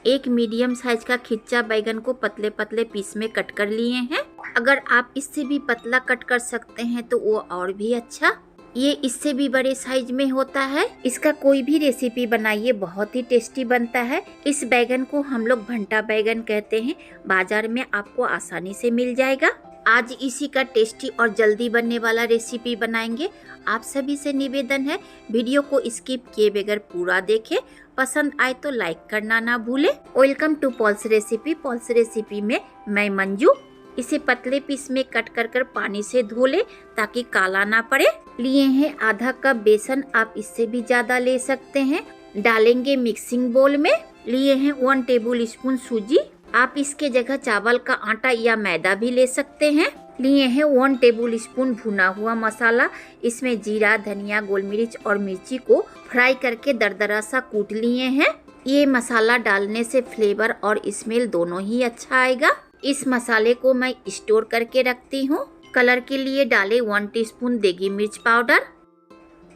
एक medium size का खिच्चा बैगन को पतले पतले पीस में कट कर लिए हैं। अगर आप इससे भी पतला कट कर सकते हैं तो वो और भी अच्छा। ये इससे भी बड़े साइज में होता है। इसका कोई भी रेसिपी बनाइए, बहुत ही टेस्टी बनता है। इस बैगन को हम लोग भंटा बैगन कहते हैं। बाजार में आपको आसानी से मिल जाएगा। आज इसी का टेस्टी और जल्दी बनने वाला रेसिपी बनाएंगे। आप सभी से निवेदन है, वीडियो को स्किप किए बगैर पूरा देखें। पसंद आए तो लाइक करना ना भूले। Welcome to Paul's recipe. Paul's recipe में मैं मंजू। इसे पतले पीस में कट कर पानी से धो ले ताकि काला ना पड़े। लिए हैं आधा कप बेसन, आप इससे भी ज्यादा ले सकते हैं। डालेंगे मिक्सिंग बोल में। लिए हैं 1 टेबल स्पून सूजी, आप इसके जगह चावल का आटा या मैदा भी ले सकते हैं। लिए हैं 1 टेबल स्पून भुना हुआ मसाला। इसमें जीरा, धनिया, गोल मिर्च और मिर्ची को फ्राई करके दरदरा सा कूट लिए हैं। ये मसाला डालने से फ्लेवर और स्मेल दोनों ही अच्छा आएगा। इस मसाले को मैं स्टोर करके रखती हूँ। कलर के लिए डाले 1 टीस्पून देगी मिर्च पाउडर।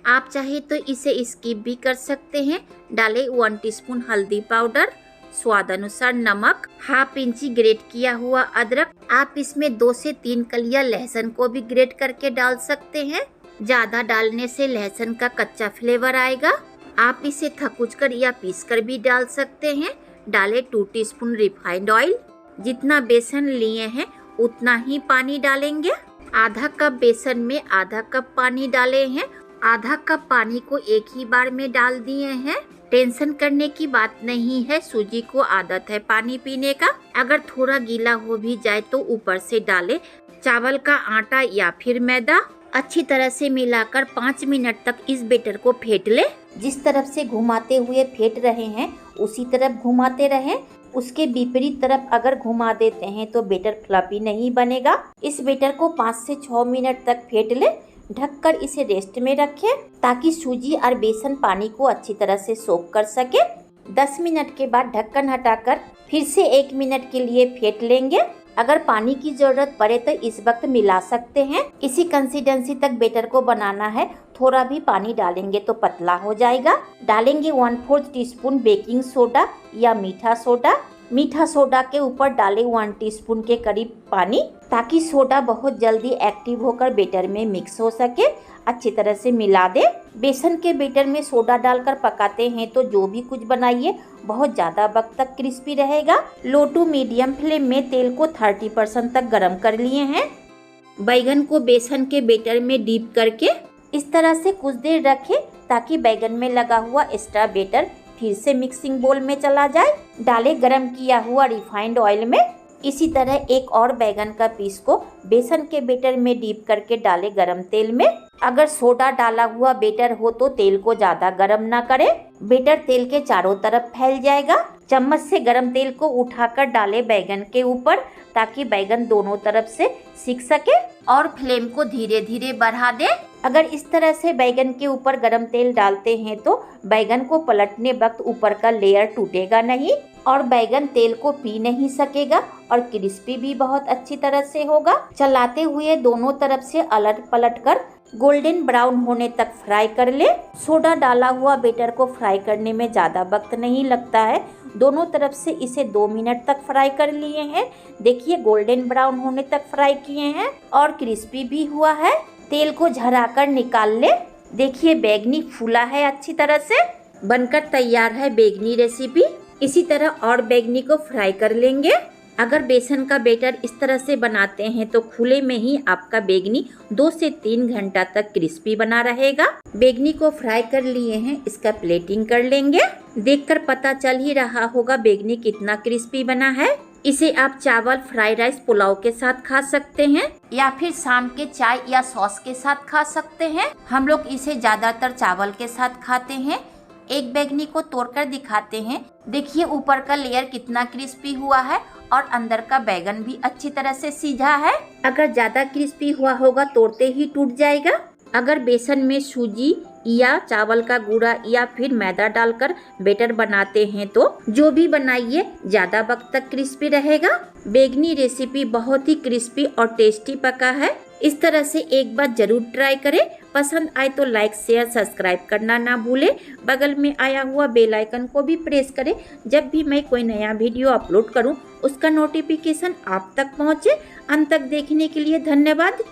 आप चाहे तो इसे स्किप भी कर सकते हैं। डाले 1 टीस्पून हल्दी पाउडर, स्वाद अनुसार नमक, हाफ इंची ग्रेट किया हुआ अदरक। आप इसमें 2 से 3 कलियां लहसुन को भी ग्रेट करके डाल सकते हैं। ज्यादा डालने से लहसुन का कच्चा फ्लेवर आएगा। आप इसे थकुच कर या पीस कर भी डाल सकते हैं। डाले 2 टीस्पून रिफाइंड ऑयल। जितना बेसन लिए हैं उतना ही पानी डालेंगे। आधा कप बेसन में आधा कप पानी डाले हैं। आधा कप पानी को एक ही बार में डाल दिए हैं। टेंशन करने की बात नहीं है, सूजी को आदत है पानी पीने का। अगर थोड़ा गीला हो भी जाए तो ऊपर से डाले चावल का आटा या फिर मैदा। अच्छी तरह से मिलाकर 5 मिनट तक इस बैटर को फेंट ले। जिस तरफ से घुमाते हुए फेंट रहे हैं उसी तरफ घुमाते रहें। उसके विपरीत तरफ अगर घुमा देते हैं तो बैटर फ्लफी नहीं बनेगा। इस बैटर को 5 से 6 मिनट तक फेंट ले। ढककर इसे रेस्ट में रखें ताकि सूजी और बेसन पानी को अच्छी तरह से सोख कर सके। 10 मिनट के बाद ढक्कन हटाकर फिर से 1 मिनट के लिए फेंट लेंगे। अगर पानी की जरूरत पड़े तो इस वक्त मिला सकते हैं। इसी कंसिस्टेंसी तक बैटर को बनाना है। थोड़ा भी पानी डालेंगे तो पतला हो जाएगा। डालेंगे 1/4 टीस्पून बेकिंग सोडा या मीठा सोडा। मीठा सोडा के ऊपर डालें 1 टीस्पून के करीब पानी ताकि सोडा बहुत जल्दी एक्टिव होकर बैटर में मिक्स हो सके। अच्छी तरह से मिला दे। बेसन के बैटर में सोडा डालकर पकाते हैं तो जो भी कुछ बनाइए बहुत ज्यादा वक्त तक क्रिस्पी रहेगा। लो टू मीडियम फ्लेम में तेल को 30% तक गर्म कर लिए हैं। बैगन को बेसन के बैटर में डीप करके इस तरह से कुछ देर रखें ताकि बैगन में लगा हुआ एक्स्ट्रा बैटर फिर से मिक्सिंग बोल में चला जाए। डाले गरम किया हुआ रिफाइंड ऑयल में। इसी तरह एक और बैगन का पीस को बेसन के बैटर में डीप करके डाले गरम तेल में। अगर सोडा डाला हुआ बैटर हो तो तेल को ज्यादा गरम ना करे, बैटर तेल के चारों तरफ फैल जाएगा। चम्मच से गरम तेल को उठाकर डाले बैगन के ऊपर ताकि बैगन दोनों तरफ से सिक सके और फ्लेम को धीरे धीरे बढ़ा दे। अगर इस तरह से बैगन के ऊपर गरम तेल डालते हैं तो बैगन को पलटने वक्त ऊपर का लेयर टूटेगा नहीं और बैगन तेल को पी नहीं सकेगा और क्रिस्पी भी बहुत अच्छी तरह से होगा। चलाते हुए दोनों तरफ से अलट पलट कर गोल्डन ब्राउन होने तक फ्राई कर ले। सोडा डाला हुआ बैटर को फ्राई करने में ज्यादा वक्त नहीं लगता है। दोनों तरफ से इसे 2 मिनट तक फ्राई कर लिए हैं। देखिए गोल्डन ब्राउन होने तक फ्राई किए हैं और क्रिस्पी भी हुआ है। तेल को झराकर निकाल ले। देखिए बैगनी फूला है अच्छी तरह से। बनकर तैयार है बैगनी रेसिपी। इसी तरह और बैगनी को फ्राई कर लेंगे। अगर बेसन का बैटर इस तरह से बनाते हैं तो खुले में ही आपका बैगनी 2 से 3 घंटा तक क्रिस्पी बना रहेगा। बैगनी को फ्राई कर लिए हैं, इसका प्लेटिंग कर लेंगे। देखकर पता चल ही रहा होगा बैगनी कितना क्रिस्पी बना है। इसे आप चावल, फ्राइड राइस, पुलाव के साथ खा सकते हैं या फिर शाम के चाय या सॉस के साथ खा सकते हैं। हम लोग इसे ज्यादातर चावल के साथ खाते हैं। एक बैगनी को तोड़कर दिखाते हैं। देखिए ऊपर का लेयर कितना क्रिस्पी हुआ है और अंदर का बैगन भी अच्छी तरह से सीधा है। अगर ज्यादा क्रिस्पी हुआ होगा तोड़ते ही टूट जाएगा। अगर बेसन में सूजी या चावल का गुड़ा या फिर मैदा डालकर बैटर बनाते हैं तो जो भी बनाइए ज्यादा वक्त तक क्रिस्पी रहेगा। बैगनी रेसिपी बहुत ही क्रिस्पी और टेस्टी पका है। इस तरह से एक बार जरूर ट्राई करें। पसंद आए तो लाइक शेयर सब्सक्राइब करना ना भूलें। बगल में आया हुआ बेल आइकन को भी प्रेस करें। जब भी मैं कोई नया वीडियो अपलोड करूं उसका नोटिफिकेशन आप तक पहुंचे। अंत तक देखने के लिए धन्यवाद।